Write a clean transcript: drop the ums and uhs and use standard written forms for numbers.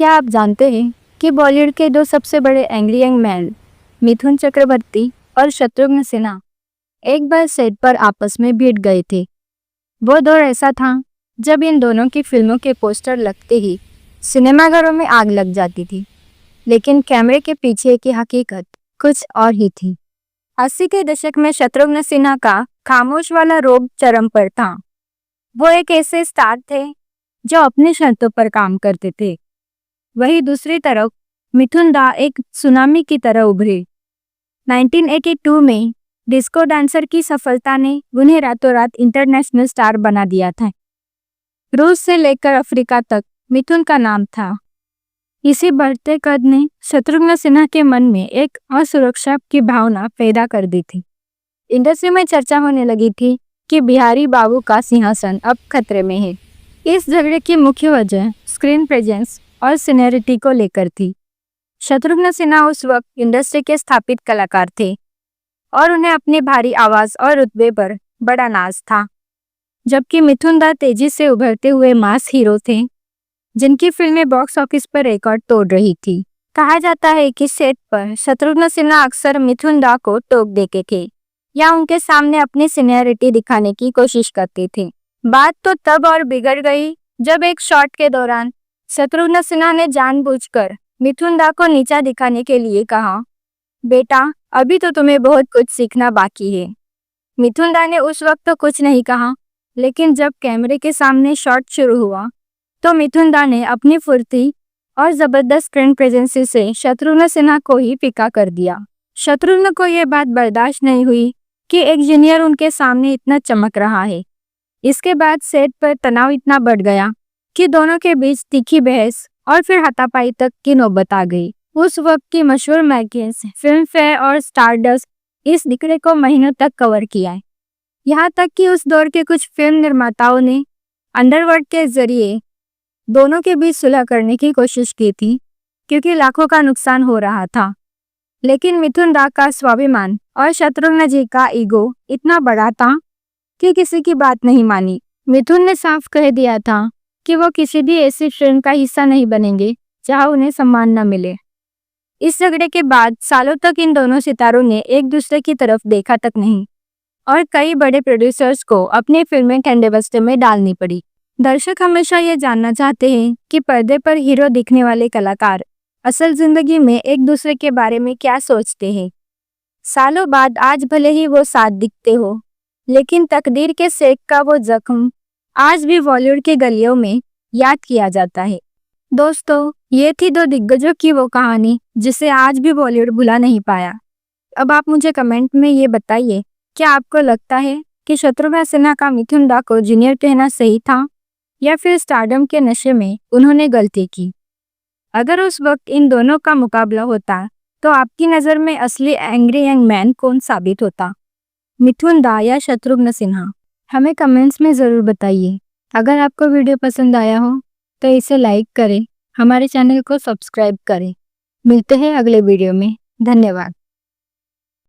क्या आप जानते हैं कि बॉलीवुड के दो सबसे बड़े angry young man Mithun Chakraborty और शत्रुघ्न सिन्हा एक बार सेट पर आपस में भिड़ गए थे। वो दौर ऐसा था जब इन दोनों की फिल्मों के पोस्टर लगते ही सिनेमाघरों में आग लग जाती थी, लेकिन कैमरे के पीछे की हकीकत कुछ और ही थी। 80 के दशक में शत्रुघ्न सिन्हा का खामोश वाला रोब चरम पर था। वो एक ऐसे स्टार थे जो अपनी शर्तों पर काम करते थे। वहीं दूसरी तरफ मिथुन दा एक सुनामी की तरह उभरे। 1982 में डिस्को डांसर की सफलता ने उन्हें रातों रात इंटरनेशनल स्टार बना दिया था। रूस से लेकर अफ्रीका तक मिथुन का नाम था। इसी बढ़ते कद ने शत्रुघ्न सिन्हा के मन में एक असुरक्षा की भावना पैदा कर दी थी। इंडस्ट्री में चर्चा होने लगी थी कि बिहारी बाबू का सिंहासन अब खतरे में है। इस झगड़े की मुख्य वजह स्क्रीन प्रेजेंस और सीनियरिटी को लेकर थी। शत्रुघ्न सिन्हा उस वक्त इंडस्ट्री के स्थापित कलाकार थे और उन्हें अपनी भारी आवाज और रुतबे पर बड़ा नाज था, जबकि मिथुन दा तेजी से उभरते हुए मास हीरो थे जिनकी फिल्में बॉक्स ऑफिस पर रिकॉर्ड तोड़ रही थी। कहा जाता है कि सेट पर शत्रुघ्न सिन्हा अक्सर मिथुन दा को टोक देते थे या उनके सामने अपनी सीनियरिटी दिखाने की कोशिश करते थे। बात तो तब और बिगड़ गई जब एक शॉट के दौरान शत्रुघ्न सिन्हा ने जानबूझकर मिथुन दा को नीचा दिखाने के लिए कहा, बेटा अभी तो तुम्हें बहुत कुछ सीखना बाकी है। मिथुन दा ने उस वक्त तो कुछ नहीं कहा, लेकिन जब कैमरे के सामने शॉट शुरू हुआ तो मिथुन दा ने अपनी फुर्ती और जबरदस्त स्क्रीन प्रेजेंस से शत्रुघ्न सिन्हा को ही फीका कर दिया। शत्रुघ्न को यह बात बर्दाश्त नहीं हुई कि एक जूनियर उनके सामने इतना चमक रहा है। इसके बाद सेट पर तनाव इतना बढ़ गया कि दोनों के बीच तीखी बहस और फिर हाथापाई तक की नौबत आ गई। उस वक्त की मशहूर मैगजीन्स फिल्म फेयर और स्टारडस्ट इस दिक्कत को महीनों तक कवर किया है। यहाँ तक कि उस दौर के कुछ फिल्म निर्माताओं ने अंडरवर्ल्ड के जरिए दोनों के बीच सुलह करने की कोशिश की थी, क्योंकि लाखों का नुकसान हो रहा था। लेकिन मिथुन दा का स्वाभिमान और शत्रुघ्न जी का ईगो इतना बड़ा था कि किसी की बात नहीं मानी। मिथुन ने साफ कह दिया था कि वो किसी भी ऐसी फिल्म का हिस्सा नहीं बनेंगे जहां उन्हें सम्मान न मिले। इस झगड़े के बाद सालों तक इन दोनों सितारों ने एक दूसरे की तरफ देखा तक नहीं और कई बड़े प्रोड्यूसर्स को अपनी फिल्में कंडेबस्ते में डालनी पड़ी। दर्शक हमेशा ये जानना चाहते हैं कि पर्दे पर हीरो दिखने वाले कलाकार असल जिंदगी में एक दूसरे के बारे में क्या सोचते हैं। सालों बाद आज भले ही वो साथ दिखते हो, लेकिन तकदीर के सेक का वो जख्म आज भी बॉलीवुड के गलियों में याद किया जाता है। दोस्तों, ये थी दो दिग्गजों की वो कहानी जिसे आज भी बॉलीवुड भुला नहीं पाया। अब आप मुझे कमेंट में ये बताइए, क्या आपको लगता है कि शत्रुघ्न सिन्हा का मिथुन दा को जूनियर कहना सही था या फिर स्टारडम के नशे में उन्होंने गलती की? अगर उस वक्त इन दोनों का मुकाबला होता तो आपकी नज़र में असली एंग्री यंग मैन कौन साबित होता, मिथुन दा या शत्रुघ्न सिन्हा? हमें कमेंट्स में ज़रूर बताइए। अगर आपको वीडियो पसंद आया हो तो इसे लाइक करें, हमारे चैनल को सब्सक्राइब करें। मिलते हैं अगले वीडियो में। धन्यवाद।